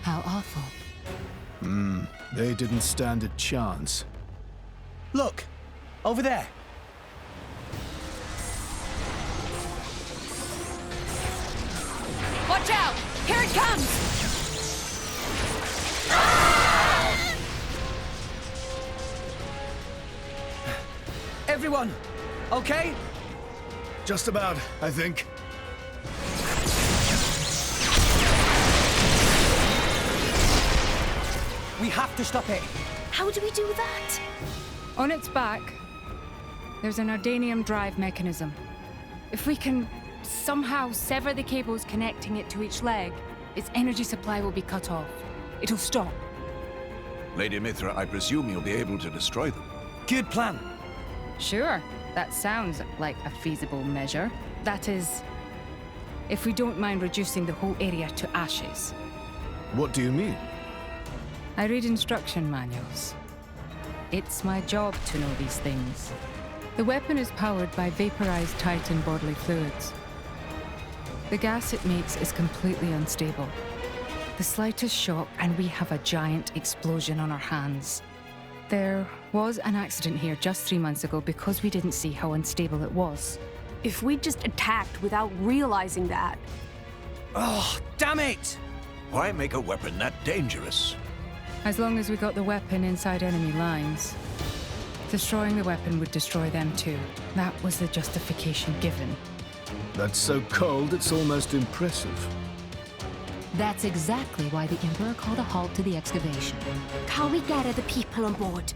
How awful. They didn't stand a chance. Look! Over there! Watch out! Here it comes! Everyone, okay? Just about, I think. We have to stop it. How do we do that? On its back, there's an ardanium drive mechanism. If we can somehow sever the cables connecting it to each leg, its energy supply will be cut off. It'll stop. Lady Mithra, I presume you'll be able to destroy them. Good plan. Sure, that sounds like a feasible measure. That is, if we don't mind reducing the whole area to ashes. What do you mean? I read instruction manuals. It's my job to know these things. The weapon is powered by vaporized Titan bodily fluids. The gas it makes is completely unstable. The slightest shock and we have a giant explosion on our hands. There was an accident here just 3 months ago because we didn't see how unstable it was. If we just attacked without realizing that... Oh, damn it! Why make a weapon that dangerous? As long as we got the weapon inside enemy lines. Destroying the weapon would destroy them too. That was the justification given. That's so cold, it's almost impressive. That's exactly why the Emperor called a halt to the excavation. Can we get other people on board?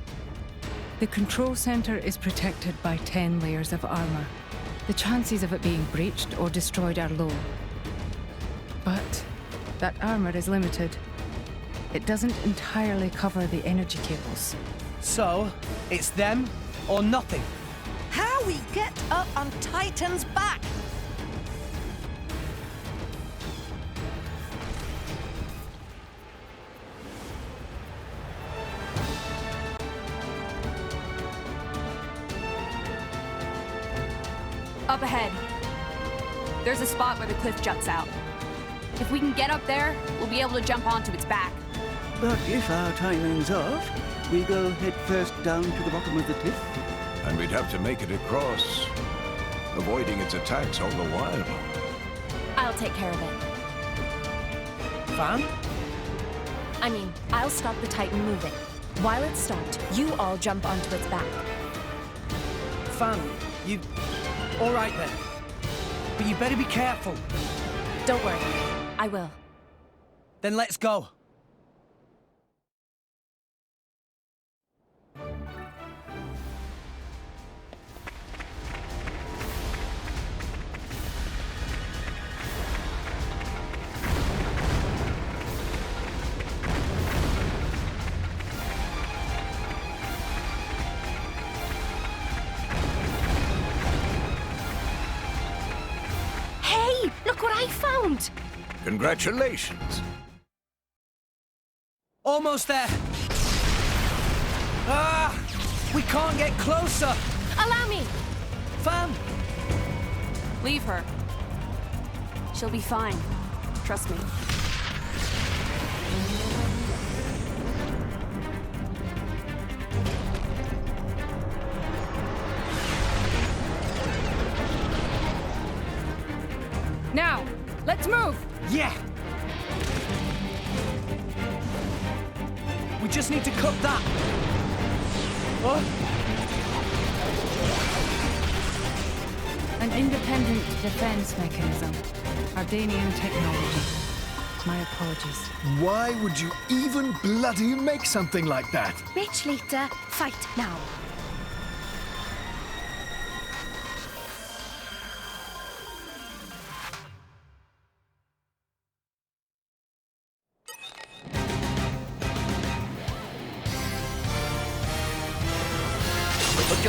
The control center is protected by 10 layers of armor. The chances of it being breached or destroyed are low. But that armor is limited. It doesn't entirely cover the energy cables. So, it's them or nothing. How we get up on Titan's back? Up ahead. There's a spot where the cliff juts out. If we can get up there, we'll be able to jump onto its back. But if our timing's off, we go head first down to the bottom of the cliff. And we'd have to make it across, avoiding its attacks all the while. I'll take care of it. Fan? I mean, I'll stop the Titan moving. While it's stopped, you all jump onto its back. Fan, you... all right then. But you better be careful. Don't worry, I will. Then let's go. Hey, look what I found! Congratulations. Almost there. Ah! We can't get closer. Allow me! Fan! Leave her. She'll be fine. Trust me. Now, let's move! Yeah! We just need to cut that. Oh, An independent defense mechanism. Ardanian technology. My apologies. Why would you even bloody make something like that? Rich later, fight now.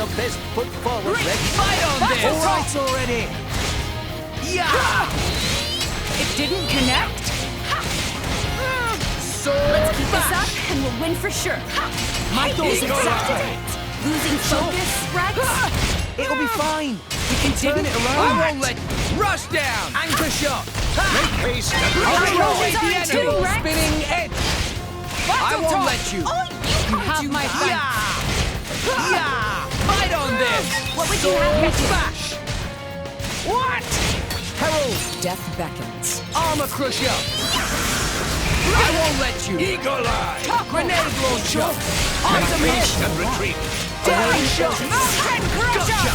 your best foot forward, Red. Fight on this! All right already! Yeah! It didn't connect? So Let's keep this up and we'll win for sure. My thoughts Exactly it. Losing focus, Rex? It'll be fine. We can turn it I around. won't let rush down! Anchor shot. Make haste and I'll retreat. throw away the Sorry, enemy! too, Rex. Spinning edge! I won't let you! You have my thanks. Yeah! Fight on this! What would you have me do? Bash! What? Herald. Death beckons. Armor crusher! I won't let you! Eagle eye. Grenade launcher! Make Awesome haste hit! and retreat. Daring shot! Mountain crusher! Gotcha!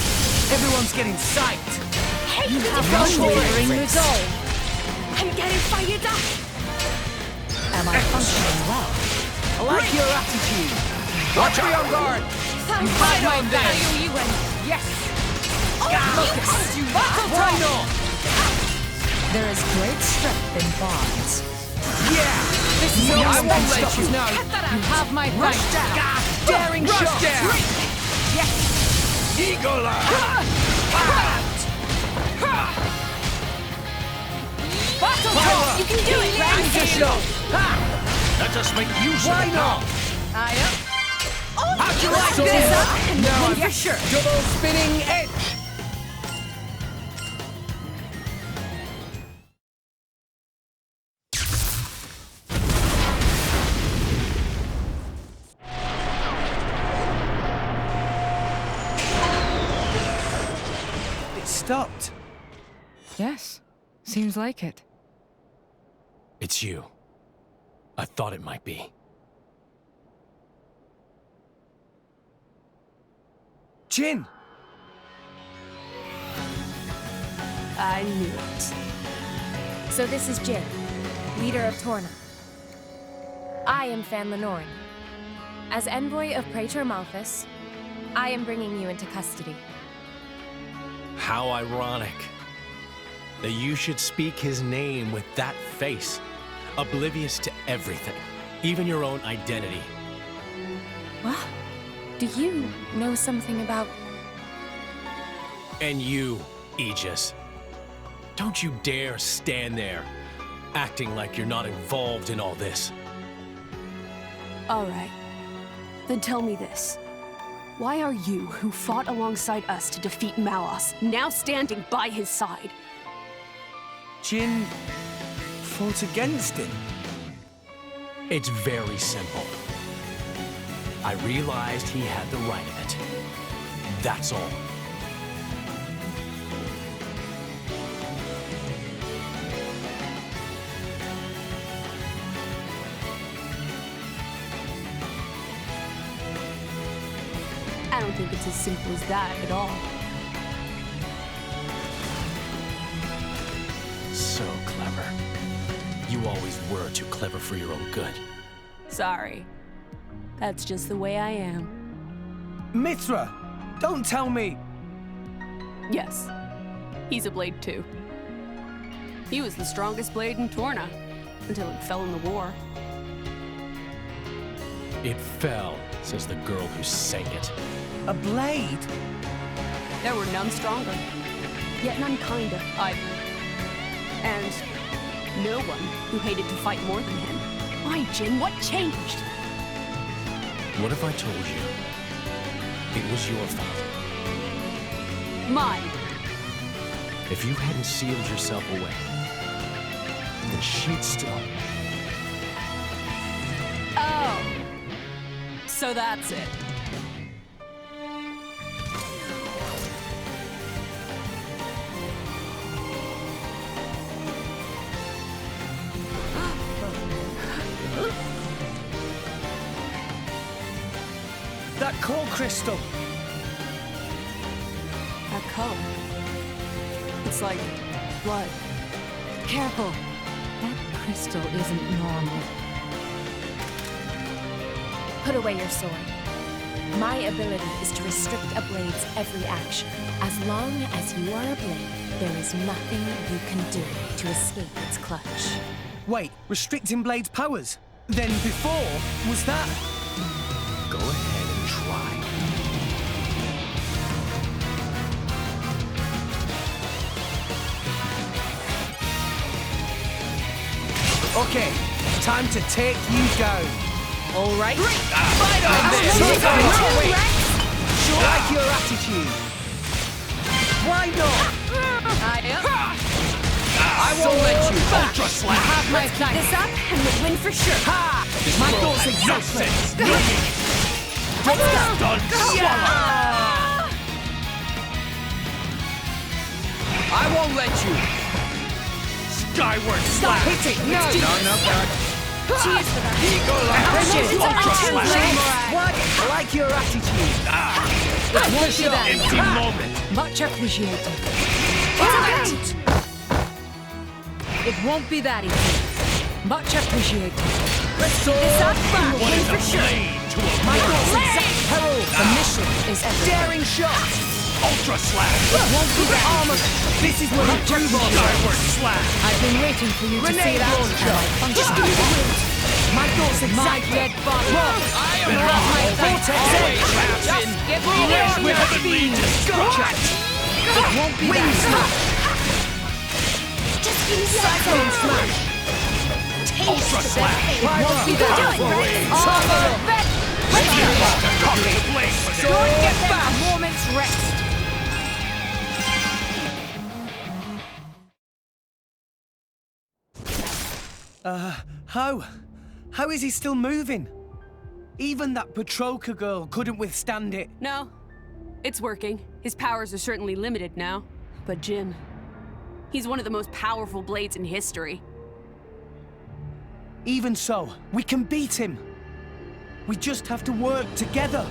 Everyone's getting psyched! You have unwavering resolve. I'm getting fired up. Am I functioning well? I like your attitude! Watch Be out. on guard! Thank Fight God. on this! You win. Yes! Focus. Why not? There is great strength in bonds. Yeah! This is I won't let you! No! Cut that out. You have my Rush thanks. down! Daring Rush shot! down. Yes! Eagle eye. Battle Pyra. call. You can do it, Anchor Rex. shot! Let us make use Why of it not? now. How'd you Let's like keep this up this? and No, win for sure. double spinning edge! It stopped. Yes, seems like it. It's you. I thought it might be. Jin! I knew it. So this is Jin, leader of Torna. I am Fan Lenorin. As envoy of Praetor Malthus, I am bringing you into custody. How ironic that you should speak his name with that face, oblivious to everything, even your own identity. What? Do you know something about... And you, Aegis. Don't you dare stand there, acting like you're not involved in all this. All right. Then tell me this. Why are you, who fought alongside us to defeat Malos, now standing by his side? Jin fought against him. It's very simple. I realized he had the right of it. That's all. I don't think it's as simple as that at all. So clever. You always were too clever for your own good. Sorry. That's just the way I am. Mithra! Don't tell me! Yes. He's a blade too. He was the strongest blade in Torna, until it fell in the war. It fell, says the girl who sang it. A blade? There were none stronger, yet none kinder either. And no one who hated to fight more than him. Why, Jin? What changed? What if I told you it was your fault? Mine. If you hadn't sealed yourself away, then she'd still... Oh. So that's it. That core crystal! That color. It's like blood. Careful. That crystal isn't normal. Put away your sword. My ability is to restrict a blade's every action. As long as you are a blade, there is nothing you can do to escape its clutch. Wait, restricting Blade's powers? Then before, was that... Go ahead and try. Okay, time to take you down. All right? Fight on this! Sure like your attitude. Why not? I won't let you. Ultra Slap! Have my Keep this up and we'll win for sure. Ha! My thoughts exactly. Let's go. Done. I won't let you. Skyward Stop Slap! hitting! No! Cheers for that. Ultra Slap! What? I like your attitude. It won't be that. Empty moment! Much appreciated. It won't be that easy. Much appreciated. Let's keep this up and we'll What win is for a sure. blade to a My mortal? thoughts exactly. Herald. The mission is everything. Daring shot. Ultra Slap! Won't be that Armor. This is what you do, boss. Skyward Slap! I've been waiting for you to say Grenade that. launcher. Just give me the wind. My thoughts My exactly. dead body. I am You're wrong! my Vortex Always edge. traps in! Give me Always the vividly destruction! It won't be Wing that. smash. Just give me Cyclone smash. Ultra Slap! Won't be that. Let's go. To copy the blade for them! Don't get back. A moment's rest. How is he still moving? Even that Petroka girl couldn't withstand it. No, it's working. His powers are certainly limited now. But Jin, he's one of the most powerful blades in history. Even so, we can beat him. We just have to work together.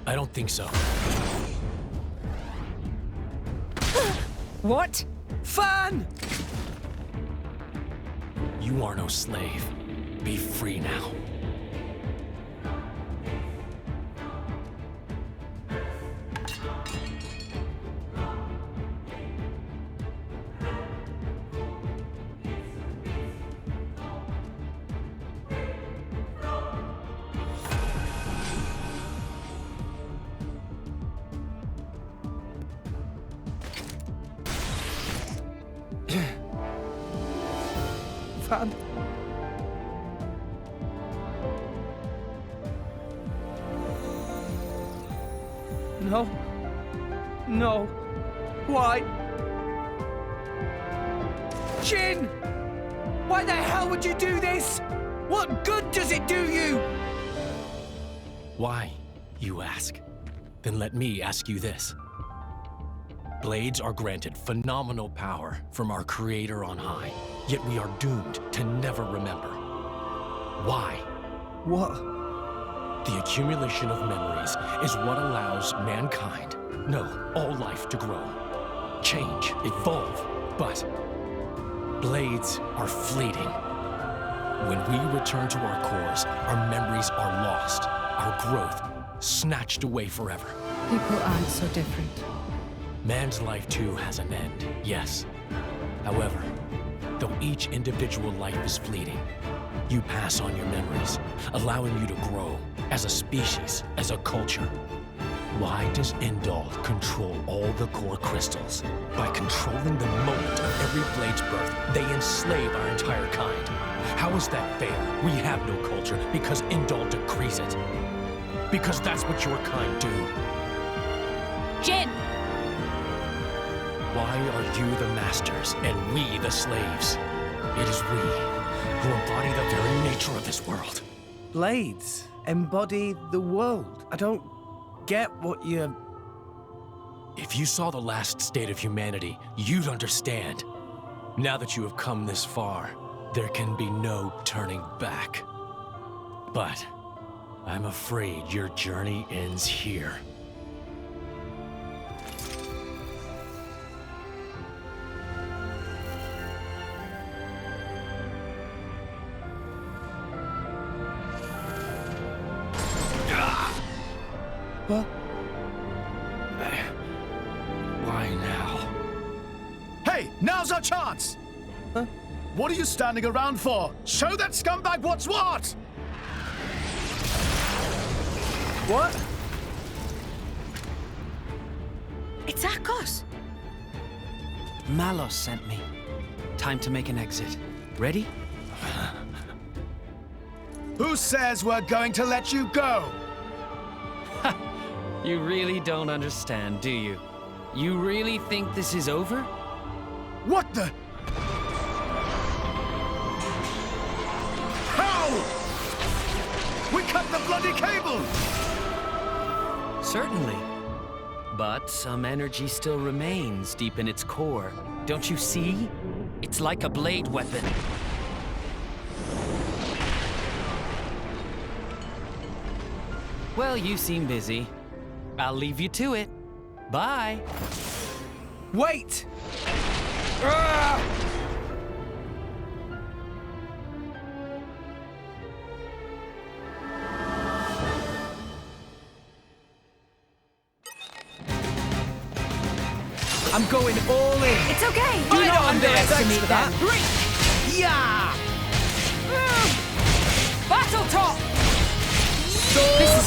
I don't think so. What? Fan! You are no slave. Be free now. Fan. No. No. Why? Jin! Why the hell would you do this? What good does it do you? Why, you ask? Then let me ask you this. Blades are granted phenomenal power from our Creator on high, yet we are doomed to never remember. Why? What? The accumulation of memories is what allows mankind, no, all life to grow, change, evolve. But blades are fleeting. When we return to our cores, our memories are lost, our growth snatched away forever. People aren't so different. Man's life too has an end, yes. However, though each individual life is fleeting, you pass on your memories, allowing you to grow as a species, as a culture. Why does Indal control all the core crystals? By controlling the moment of every blade's birth, they enslave our entire kind. How is that fair? We have no culture because Indal decrees it. Because that's what your kind do. Jin! Why are you the masters and we the slaves? It is we who embody the very nature of this world. Blades embody the world. I don't get what you're... If you saw the last state of humanity, you'd understand. Now that you have come this far, there can be no turning back. But I'm afraid your journey ends here. What? Why now? Hey, now's our chance! Huh? What are you standing around for? Show that scumbag what's what! What? It's Akos! Malos sent me. Time to make an exit. Ready? Who says we're going to let you go? You really don't understand, do you? You really think this is over? What the? How? We cut the bloody cable! Certainly. But some energy still remains deep in its core. Don't you see? It's like a blade weapon. Well, you seem busy. I'll leave you to it. Bye. Wait! I'm going all in. It's okay. Do not underestimate that. Yeah! Battle top! This is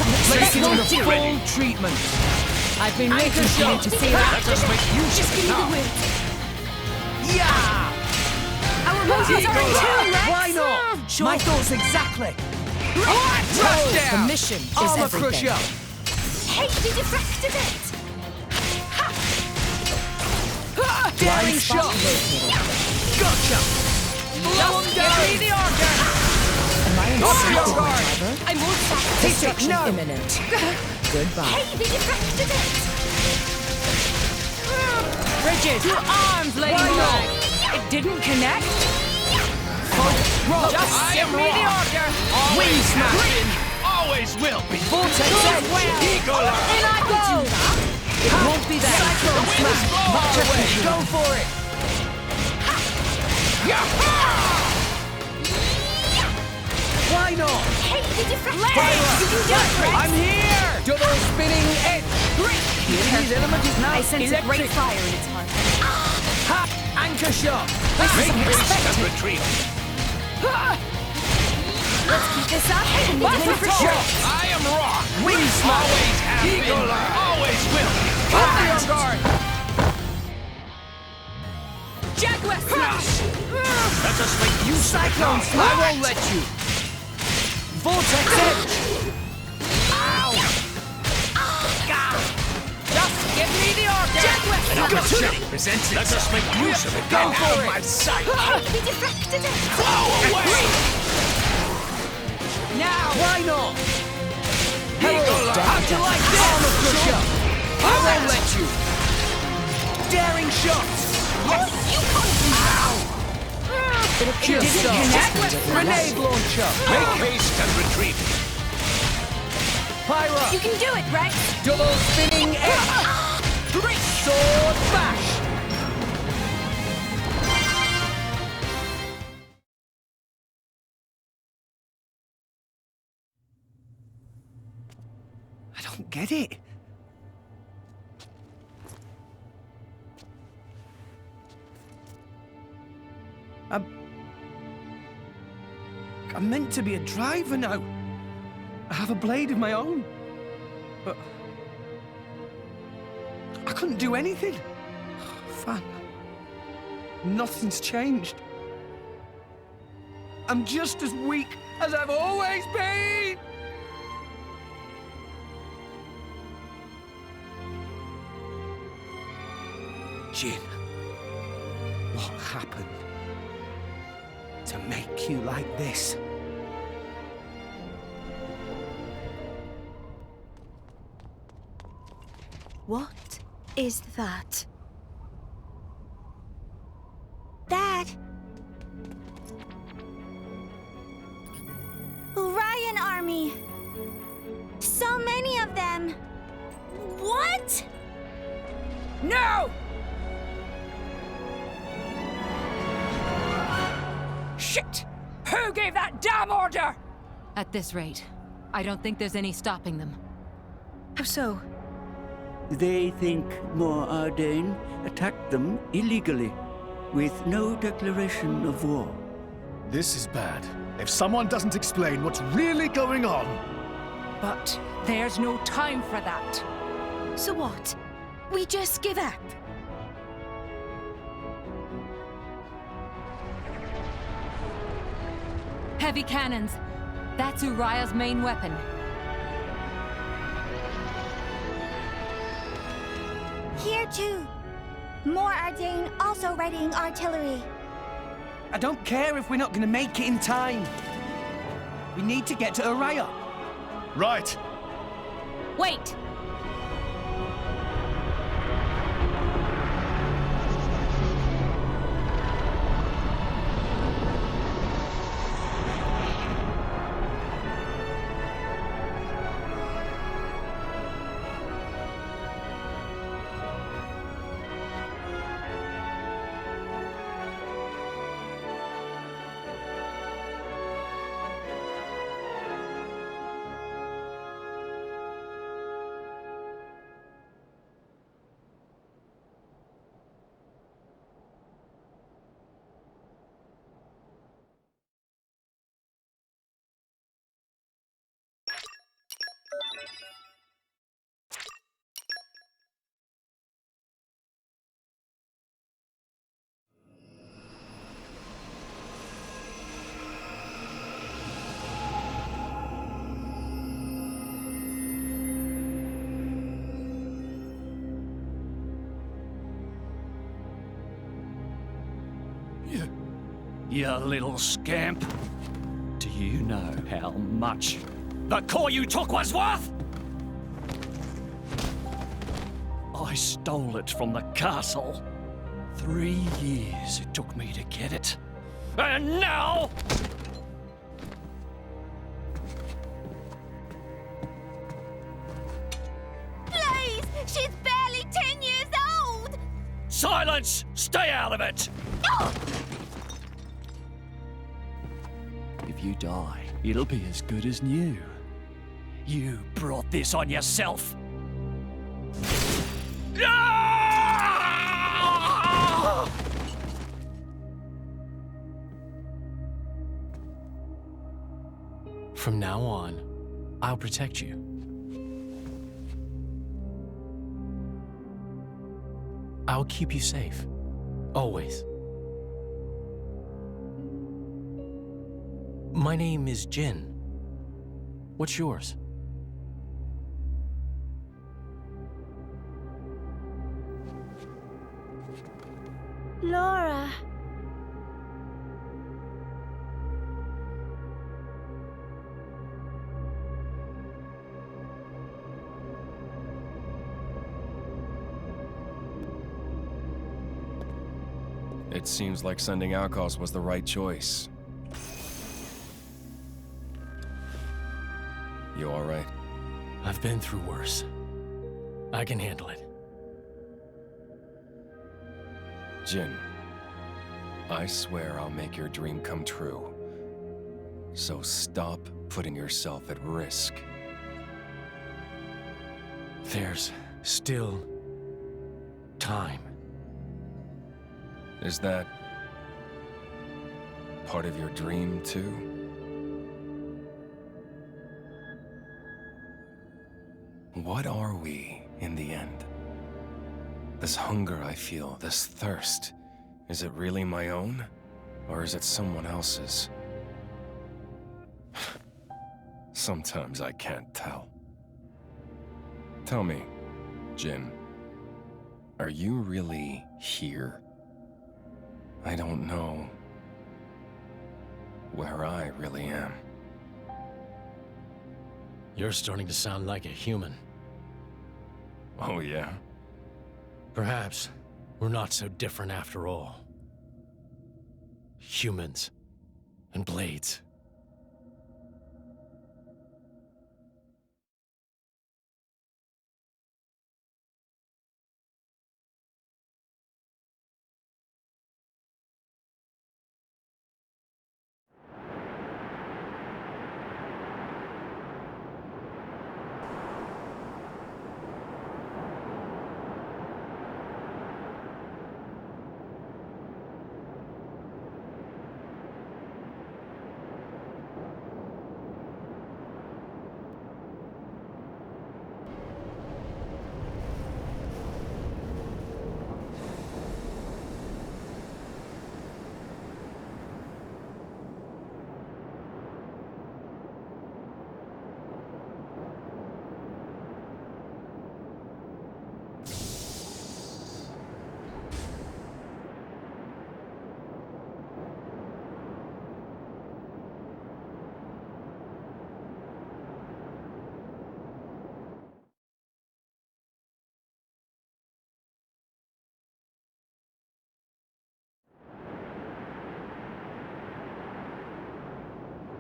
taking the full treatment. I've been waiting for you to say that. Let us make use Just of give it me the now. wind. Yeah! Our motors are in tune, Rex. Why not? Sure. My thoughts exactly. Trash down! The mission is Armor everything. crusher! Hey, we deflected it. Daring shot! Gotcha! Blow him down! Give me the order! Off your guard! I won't sacrifice. Destruction imminent. Goodbye. Hey, we deflected it. Bridges! Your arms, Lady Why not? Molag! It didn't connect? Roll! Just I give am me the wrong. order! Always have been, always will be. Vortex edge! Eagle In I go! It won't be that. The wind is far away. Go for it! Why not? Hey, we deflected Pyra! it. Did you do it, Rex? I'm here! Double spinning edge! His element is now I sense a great electric. fire in its heart. Ha! Anchor shot! Make haste and retreat. Let's keep this up. Hey, we Battle deflected for it. sure! I am wrong. Wing smash! Always have been, always will be. Off your guard! Jaguar smash! Let us make use of it Cyclone now. smash! I won't let you! Vortex edge! Just give me the order! Jaguar An opportunity presents itself. Let us make use of it Go now. for it! My sight. Hey, we deflected it. Blow away. Now! Why not? Herald, how'd you like this? Armor crusher! I won't let you! Daring shots! Yes, you can't. Just connect. Grenade launcher! Make haste and retreat. Pyra! You can do it, Rex. Double spinning edge! Sword bash! I don't get it. I'm meant to be a driver now. I have a blade of my own. But I couldn't do anything. Fan, nothing's changed. I'm just as weak as I've always been. Jin, what happened to make you like this? What is that? Dad! Orion Army! So many of them! What? No! Shit! Who gave that damn order? At this rate, I don't think there's any stopping them. How so? They think more Ardain attacked them illegally, with no declaration of war. This is bad. If someone doesn't explain what's really going on... But there's no time for that. So what? We just give up? heavy cannons. That's Uriah's main weapon. Here too. More Ardain also readying artillery. I don't care if we're not gonna make it in time. We need to get to Uriah. Right. Wait! You little scamp. Do you know how much the core you took was worth? I stole it from the castle. 3 years it took me to get it. And now... Please! She's barely 10 years old! Silence! Stay out of it! Oh! If you die, it'll be as good as new. You brought this on yourself. From now on, I'll protect you. I'll keep you safe. Always. My name is Jin. What's yours? Laura. It seems like sending outcasts was the right choice. You all right? I've been through worse. I can handle it. Jin, I swear I'll make your dream come true. So stop putting yourself at risk. There's still time. Is that part of your dream, too? What are we, in the end? This hunger I feel, this thirst, is it really my own? Or is it someone else's? Sometimes I can't tell. Tell me, Jin, are you really here? I don't know where I really am. You're starting to sound like a human. Oh, yeah? Perhaps we're not so different after all. Humans and blades.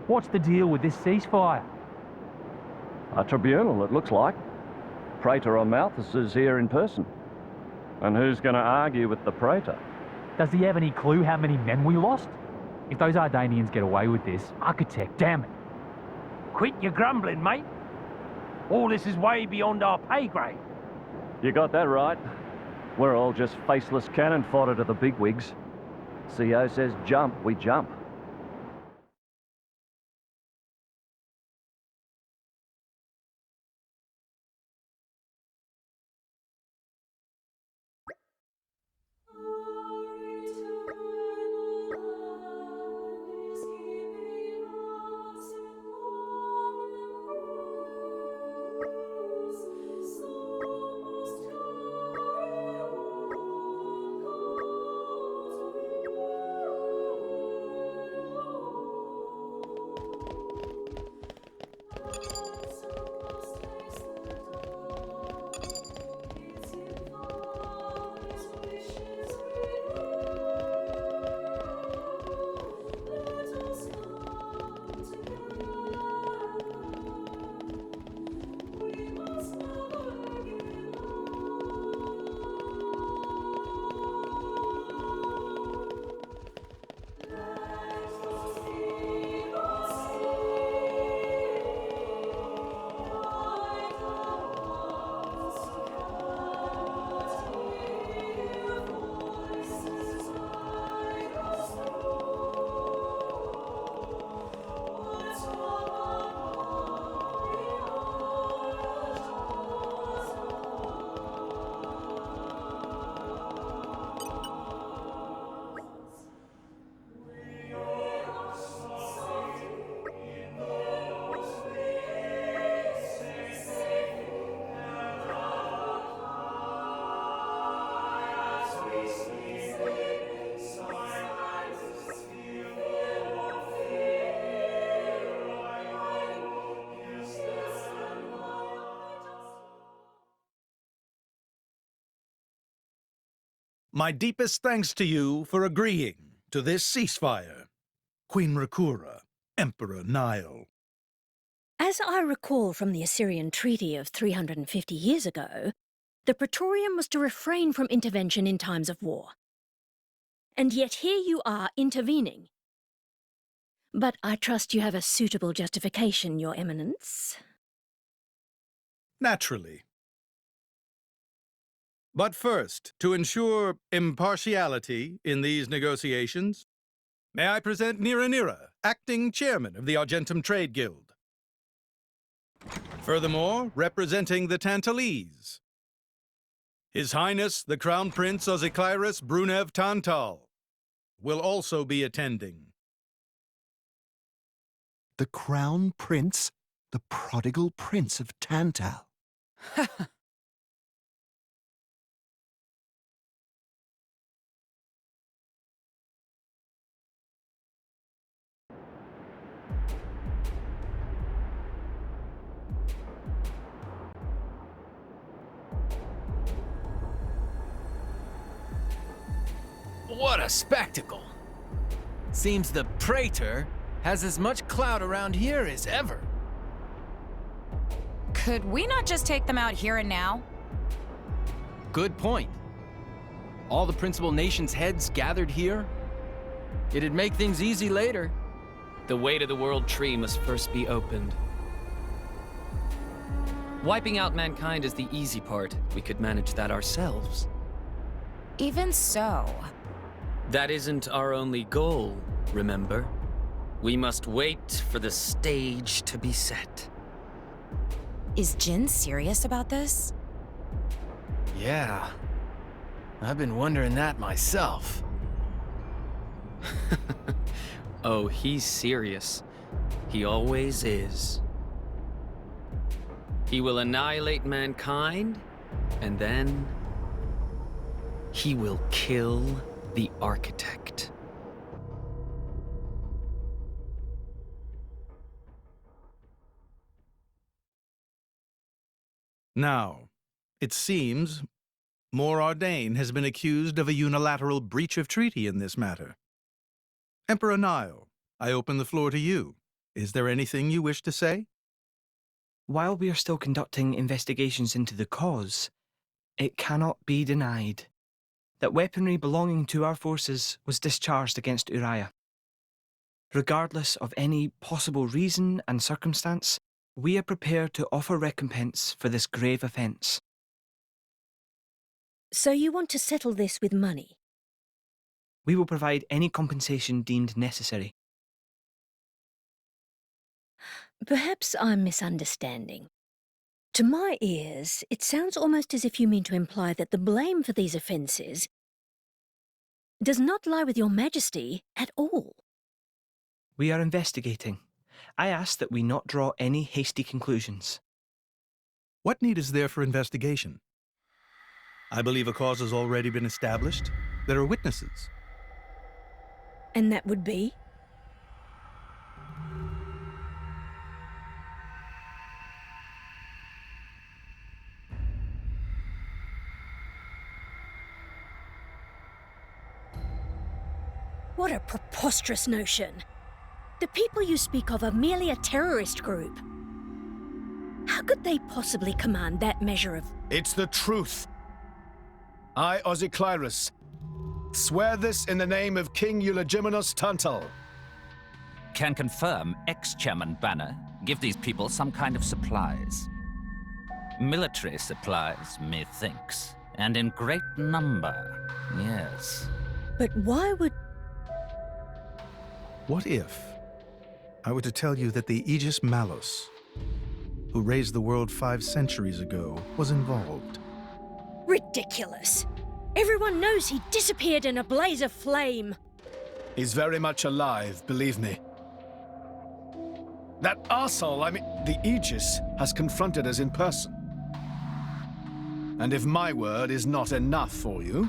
What's the deal with this ceasefire? A tribunal, it looks like. Praetor on Malthus is here in person. And who's going to argue with the Praetor? Does he have any clue how many men we lost? If those Ardanians get away with this, Architect, damn it. Quit your grumbling, mate. All this is way beyond our pay grade. You got that right. We're all just faceless cannon fodder to the bigwigs. CO says jump, we jump. My deepest thanks to you for agreeing to this ceasefire. Queen Rakura, Emperor Nile. As I recall from the Assyrian treaty of 350 years ago, the Praetorium was to refrain from intervention in times of war. And yet here you are intervening. But I trust you have a suitable justification, Your Eminence. Naturally. But first, to ensure impartiality in these negotiations, may I present Nira, acting chairman of the Argentum Trade Guild. Furthermore, representing the Tantalese, His Highness the Crown Prince Ozikairis Brunev Tantal will also be attending. The Crown Prince? The prodigal Prince of Tantal. What a spectacle! Seems the Praetor has as much clout around here as ever. Could we not just take them out here and now? Good point. All the principal nations' heads gathered here? It'd make things easy later. The way to the world tree must first be opened. Wiping out mankind is the easy part. We could manage that ourselves. Even so... That isn't our only goal, remember? We must wait for the stage to be set. Is Jin serious about this? Yeah. I've been wondering that myself. Oh, he's serious. He always is. He will annihilate mankind, and then... he will kill the Architect. Now, it seems Mor Ardain has been accused of a unilateral breach of treaty in this matter. Emperor Nile, I open the floor to you. Is there anything you wish to say? While we are still conducting investigations into the cause, it cannot be denied that weaponry belonging to our forces was discharged against Uriah. Regardless of any possible reason and circumstance, we are prepared to offer recompense for this grave offence. So you want to settle this with money? We will provide any compensation deemed necessary. Perhaps I'm misunderstanding. To my ears, it sounds almost as if you mean to imply that the blame for these offences does not lie with your Majesty at all. We are investigating. I ask that we not draw any hasty conclusions. What need is there for investigation? I believe a cause has already been established. There are witnesses. And that would be? What a preposterous notion. The people you speak of are merely a terrorist group. How could they possibly command that measure of... It's the truth. I, Xeno, swear this in the name of King Eulogimenos Tantal. Can confirm ex-chairman Banner give these people some kind of supplies. Military supplies, methinks, and in great number, yes. But why would... What if I were to tell you that the Aegis Malos, who raised the world 5 centuries ago, was involved? Ridiculous. Everyone knows he disappeared in a blaze of flame. He's very much alive, believe me. That arsehole, the Aegis, has confronted us in person. And if my word is not enough for you...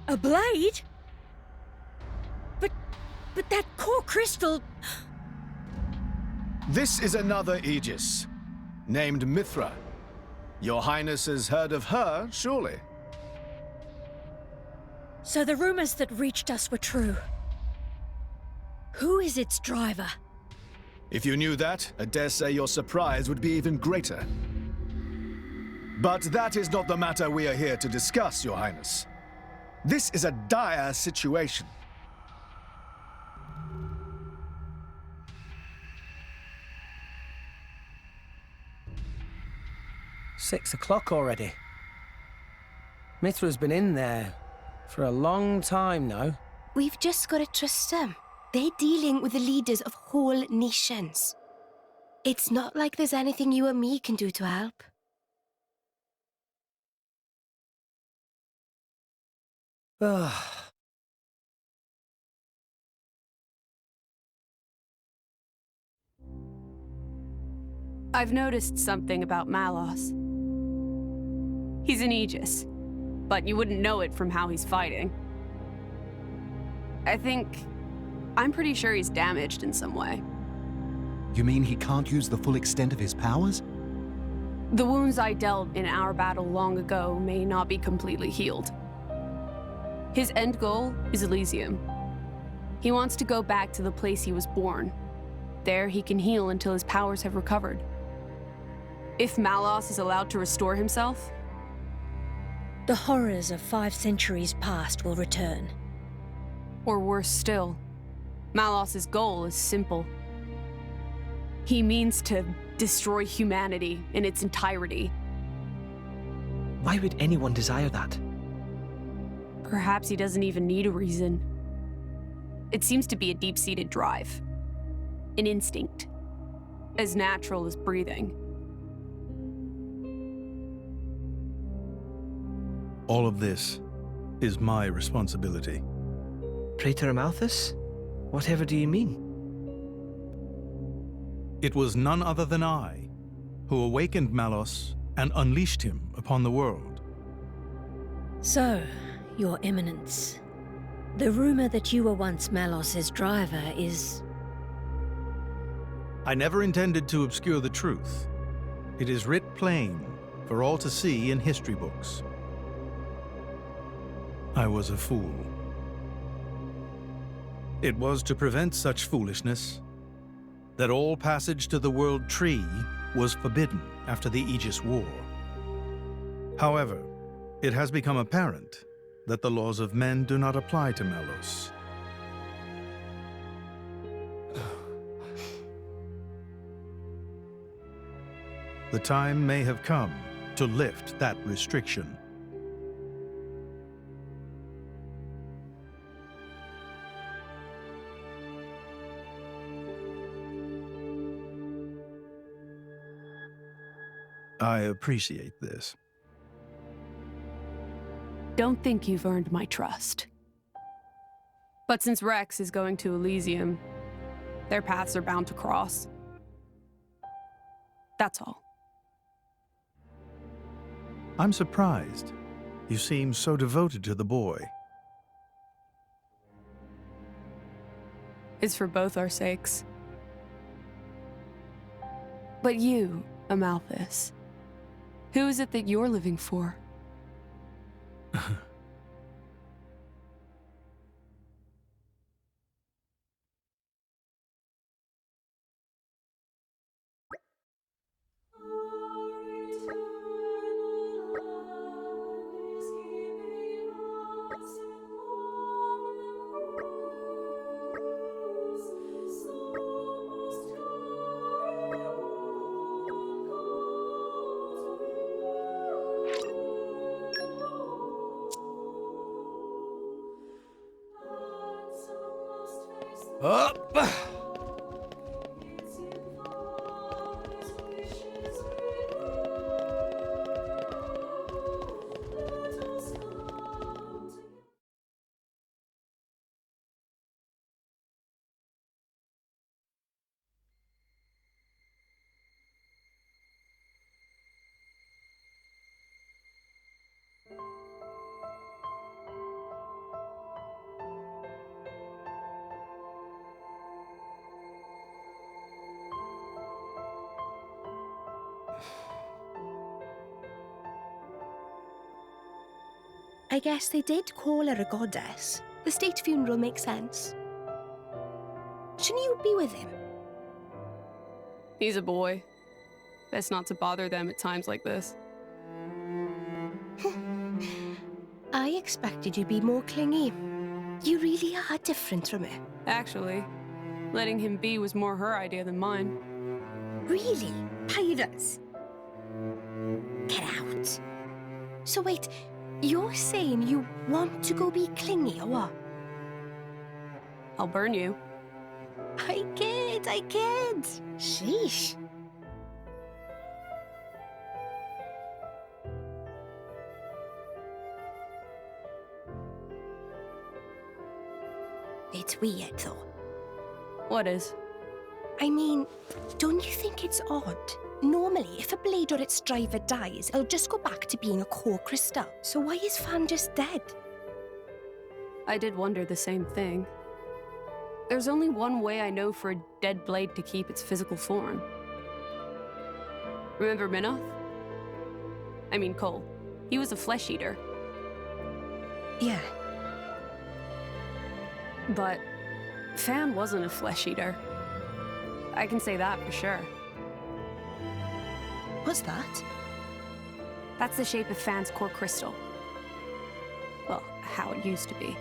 A blade? But that core crystal... This is another Aegis, named Mithra. Your Highness has heard of her, surely? So the rumors that reached us were true. Who is its driver? If you knew that, I dare say your surprise would be even greater. But that is not the matter we are here to discuss, Your Highness. This is a dire situation. "6 o'clock already. Mithra's been in there for a long time now. We've just got to trust them. They're dealing with the leaders of whole nations. It's not like there's anything you or me can do to help. I've noticed something about Malos. He's an Aegis, but you wouldn't know it from how he's fighting. I'm pretty sure he's damaged in some way. You mean he can't use the full extent of his powers? The wounds I dealt in our battle long ago may not be completely healed. His end goal is Elysium. He wants to go back to the place he was born. There he can heal until his powers have recovered. If Malos is allowed to restore himself, the horrors of 5 centuries past will return. Or worse still, Malos's goal is simple. He means to destroy humanity in its entirety. Why would anyone desire that? Perhaps he doesn't even need a reason. It seems to be a deep-seated drive. An instinct. As natural as breathing. All of this is my responsibility. Praetor Amalthus? Whatever do you mean? It was none other than I who awakened Malos and unleashed him upon the world. So, Your Eminence, The rumor that you were once Malos's driver is... I never intended to obscure the truth. It is writ plain for all to see in history books. I was a fool. It was to prevent such foolishness that all passage to the World Tree was forbidden after the Aegis War. However, it has become apparent that the laws of men do not apply to Malos. The time may have come to lift that restriction. I appreciate this. Don't think you've earned my trust. But since Rex is going to Elysium, their paths are bound to cross. That's all. I'm surprised. You seem so devoted to the boy. It's for both our sakes. But you, Amalthus, who is it that you're living for? Up! I guess they did call her a goddess. The state funeral makes sense. Shouldn't you be with him? He's a boy. Best not to bother them at times like this. I expected you to be more clingy. You really are different from her. Actually, letting him be was more her idea than mine. Really? Pyra's? Get out. So wait, you're saying you want to go be clingy or what? I'll burn you. I kid. Sheesh. It's weird, though. What is? I mean, don't you think it's odd? Normally, if a blade or its driver dies, it'll just go back to being a core crystal. So why is Fan just dead? I did wonder the same thing. There's only one way I know for a dead blade to keep its physical form. Remember Minoth? I mean Cole. He was a flesh eater. Yeah. But Fan wasn't a flesh eater. I can say that for sure. What's that? That's the shape of Fan's core crystal. Well, how it used to be.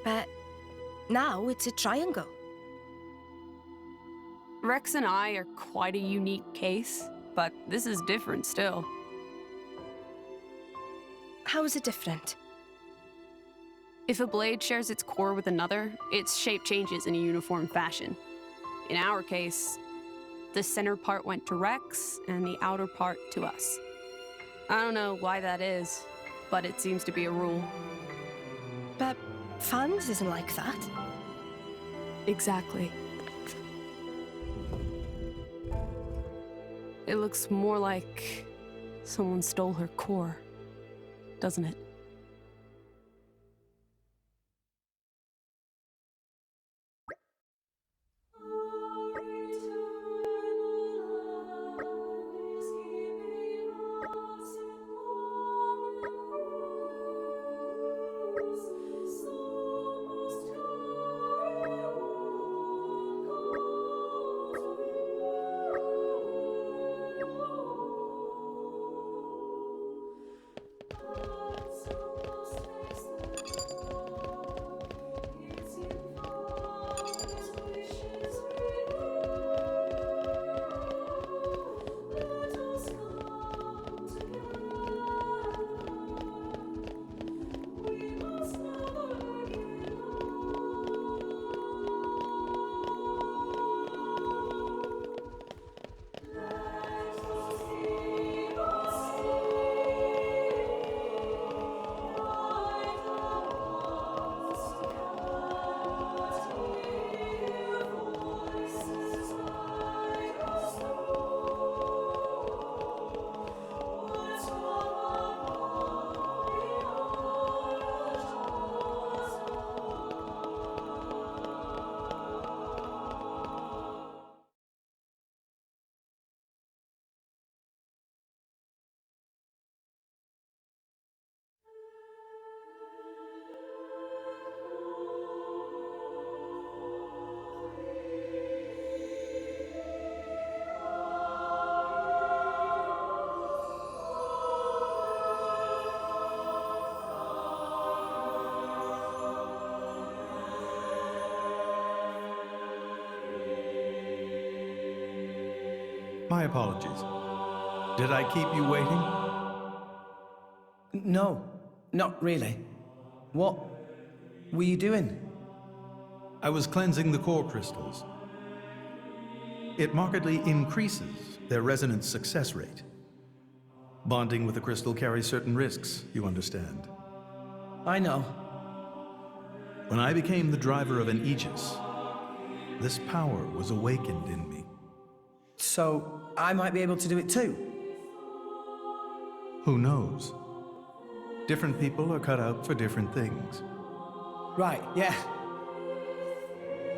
But now it's a triangle. Rex and I are quite a unique case, but this is different still. How is it different? If a blade shares its core with another, its shape changes in a uniform fashion. In our case, the center part went to Rex, and the outer part to us. I don't know why that is, but it seems to be a rule. But Fan's isn't like that. Exactly. It looks more like someone stole her core, doesn't it? My apologies. Did I keep you waiting? No, not really. What were you doing? I was cleansing the core crystals. It markedly increases their resonance success rate. Bonding with a crystal carries certain risks, you understand. I know. When I became the driver of an Aegis, this power was awakened in me. So, I might be able to do it too? Who knows? Different people are cut out for different things. Right, yeah.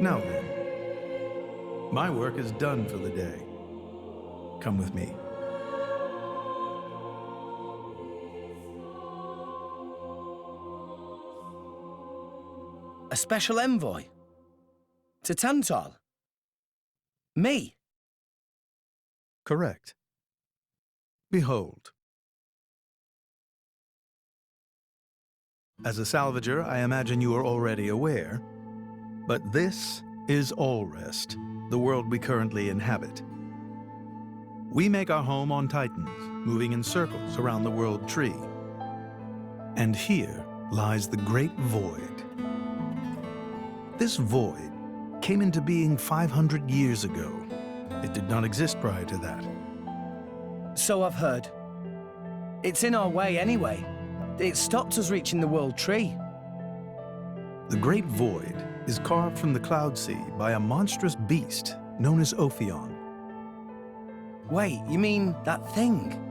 Now then, my work is done for the day. Come with me. A special envoy? To Tantal? Me? Correct. Behold. As a salvager, I imagine you are already aware, but this is Alrest, the world we currently inhabit. We make our home on Titans, moving in circles around the world tree. And here lies the Great Void. This void came into being 500 years ago. It did not exist prior to that. So I've heard. It's in our way anyway. It stopped us reaching the world tree. The Great Void is carved from the Cloud Sea by a monstrous beast known as Ophion. Wait, you mean that thing?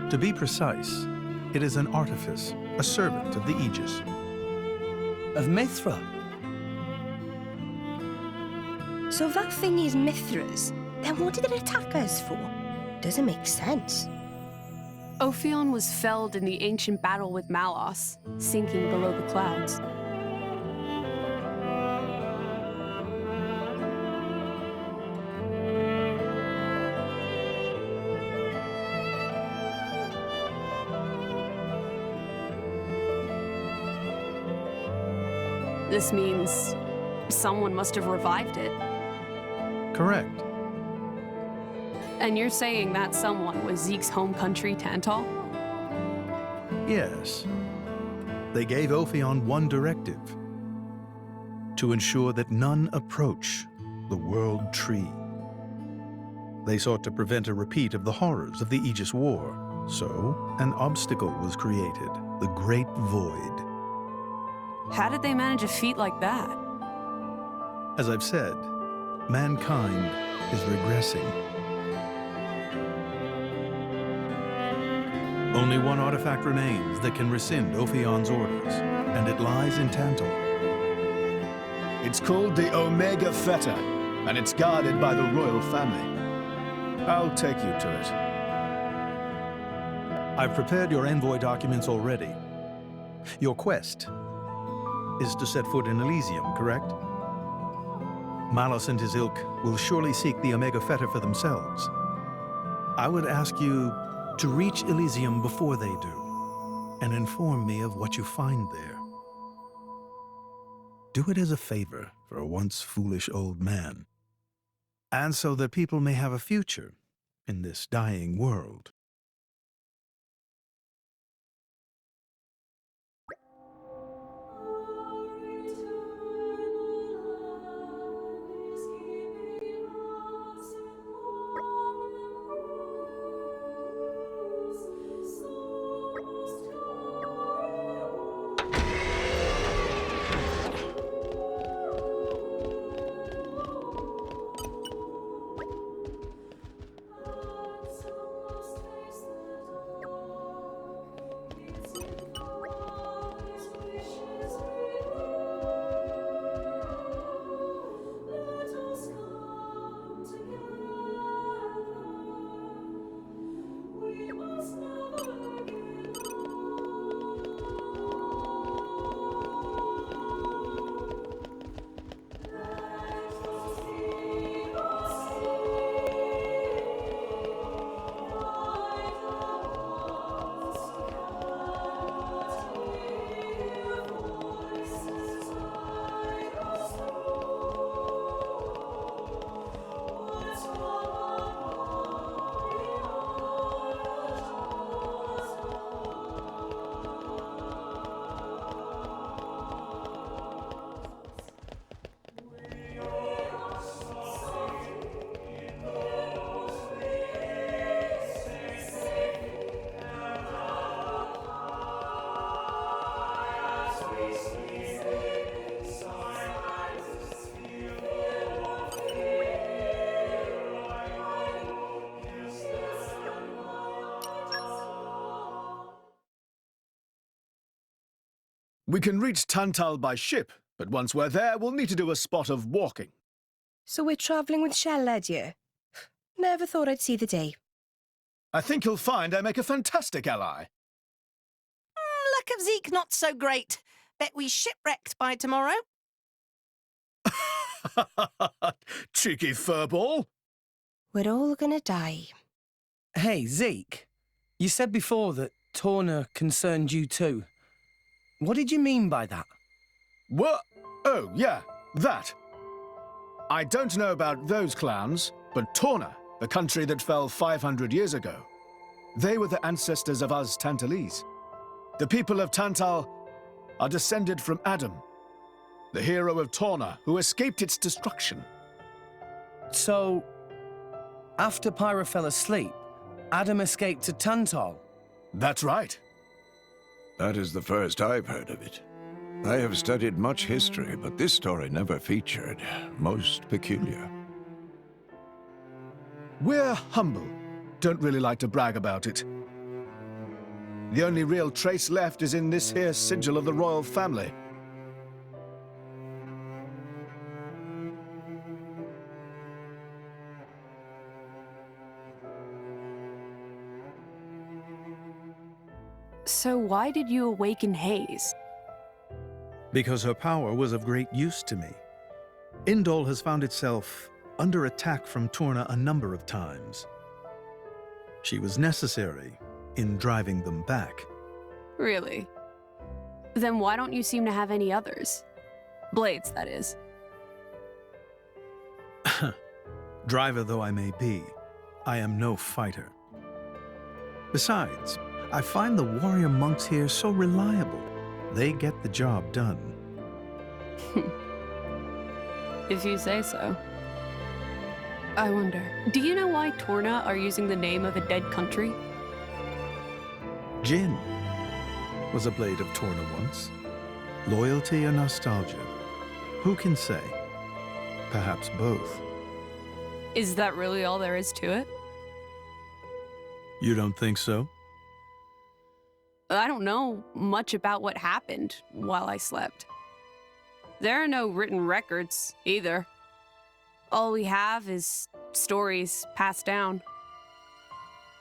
To be precise, it is an artifice, a servant of the Aegis. Of Mithra? So that thing is Mithra's. Then what did it attack us for? Doesn't make sense. Ophion was felled in the ancient battle with Malos, sinking below the clouds. This means someone must have revived it. Correct. And you're saying that someone was Zeke's home country, Tantal? Yes. They gave Ophion one directive: to ensure that none approach the World Tree. They sought to prevent a repeat of the horrors of the Aegis War, so an obstacle was created, the Great Void. How did they manage a feat like that? As I've said, mankind is regressing. Only one artifact remains that can rescind Ophion's orders, and it lies in Tantal. It's called the Omega Feta, and it's guarded by the royal family. I'll take you to it. I've prepared your envoy documents already. Your quest is to set foot in Elysium, correct? Malos and his ilk will surely seek the Omega Feta for themselves. I would ask you to reach Elysium before they do, and inform me of what you find there. Do it as a favor for a once foolish old man, and so that people may have a future in this dying world. We can reach Tantal by ship, but once we're there, we'll need to do a spot of walking. So we're travelling with Shell-led you? Never thought I'd see the day. I think you'll find I make a fantastic ally. Luck of Zeke not so great. Bet we shipwrecked by tomorrow. Cheeky furball. We're all gonna die. Hey, Zeke. You said before that Torna concerned you too. What did you mean by that? What? Oh, yeah, that. I don't know about those clans, but Torna, the country that fell 500 years ago, they were the ancestors of us Tantalese. The people of Tantal are descended from Adam, the hero of Torna who escaped its destruction. So, after Pyra fell asleep, Adam escaped to Tantal? That's right. That is the first I've heard of it. I have studied much history, but this story never featured. Most peculiar. We're humble. Don't really like to brag about it. The only real trace left is in this here sigil of the royal family. So why did you awaken Haze? Because her power was of great use to me. Indol has found itself under attack from Torna a number of times. She was necessary in driving them back. Really? Then why don't you seem to have any others? Blades, that is. Driver though I may be, I am no fighter. Besides, I find the warrior monks here so reliable. They get the job done. If you say so. I wonder, do you know why Torna are using the name of a dead country? Jin was a blade of Torna once. Loyalty or nostalgia? Who can say? Perhaps both. Is that really all there is to it? You don't think so? I don't know much about what happened while I slept. There are no written records, either. All we have is stories passed down.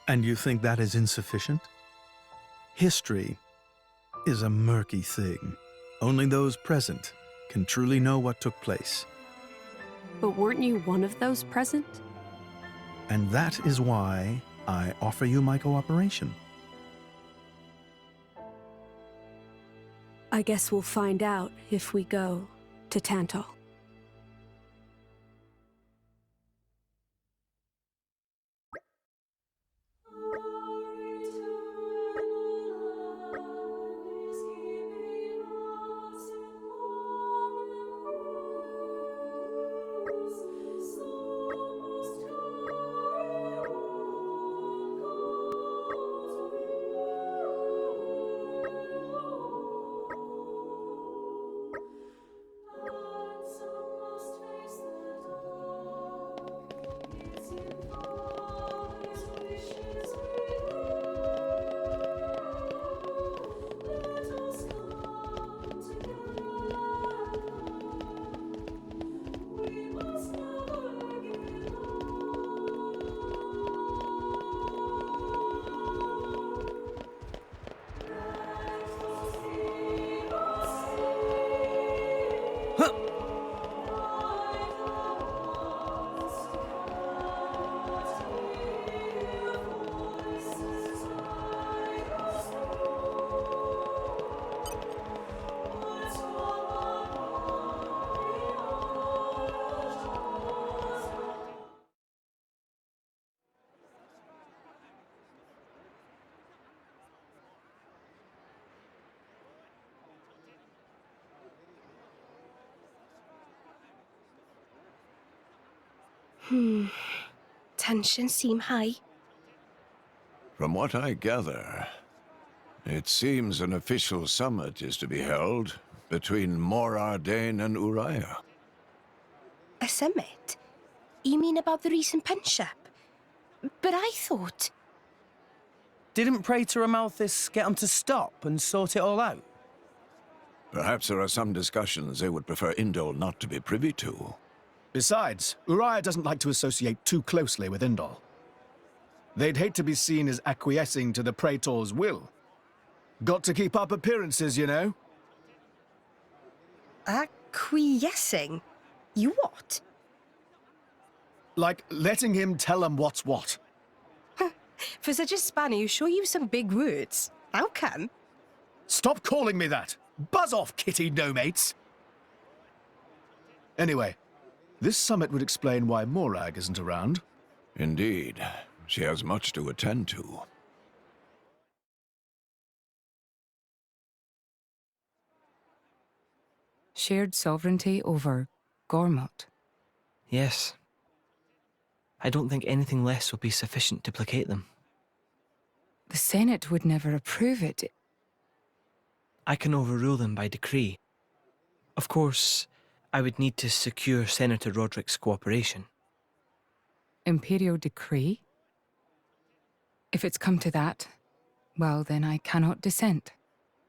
And you think that is insufficient? History is a murky thing. Only those present can truly know what took place. But weren't you one of those present? And that is why I offer you my cooperation. I guess we'll find out if we go to Tantal. Tensions seem high. From what I gather, it seems an official summit is to be held between Morardain and Uriah. A summit? You mean about the recent punch-up? But I thought... Didn't Praetor Amalthus get him to stop and sort it all out? Perhaps there are some discussions they would prefer Indol not to be privy to. Besides, Uriah doesn't like to associate too closely with Indol. They'd hate to be seen as acquiescing to the Praetor's will. Got to keep up appearances, you know? Acquiescing? You what? Like letting him tell them what's what. For such a spanner, you sure use some big words. How come? Stop calling me that! Buzz off, kitty no-mates! Anyway, this summit would explain why Morag isn't around. Indeed. She has much to attend to. Shared sovereignty over Gormott. Yes. I don't think anything less will be sufficient to placate them. The Senate would never approve it. I can overrule them by decree. Of course, I would need to secure Senator Roderick's cooperation. Imperial decree? If it's come to that, well, then I cannot dissent.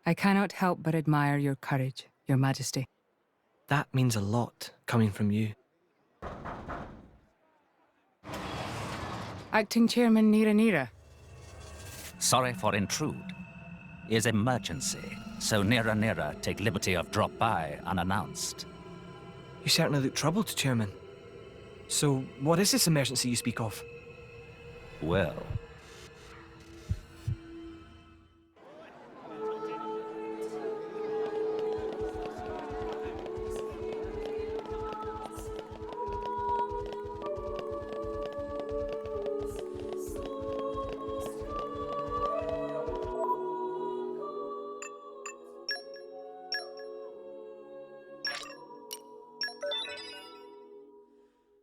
I cannot help but admire your courage, Your Majesty. That means a lot, coming from you. Acting Chairman Nira. Sorry for intrude. Is emergency, so Nira take liberty of drop by unannounced. You certainly look troubled, Chairman. So, what is this emergency you speak of? Well,